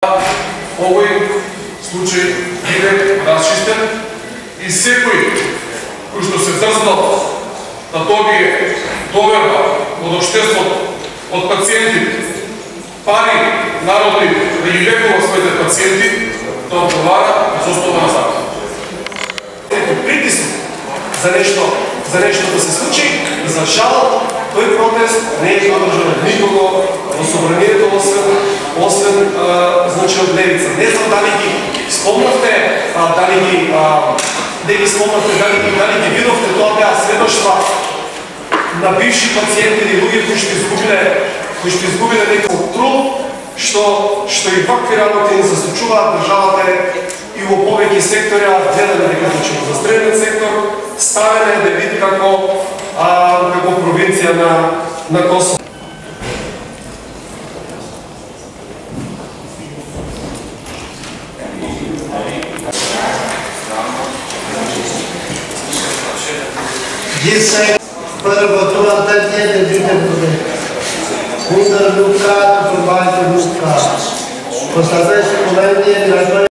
Овој случај биде расчистен и секој кој што се дрзнал да добие доверба од општеството, од пациентите, пари народни да ги лекува своите пациенти, да одговара за основа на закон. Притиск за нешто да се случи, за жал, тој протест не е подржан од никого во собранието, освен значи од левица. Не знам дали ги спомнавте, дали ги видовте, тоа беа сведоштва на бивши пациенти или луѓе кои што изгубиле некој труд, што и вакви работи не се случуваат. Државата и во повеќе сектори, гледаме дека значи за здравниот сектор ставена е да види како провинција на Косово. Disse per durante il tempo di tempo un lucrato per quanto lucrato. Questa veste come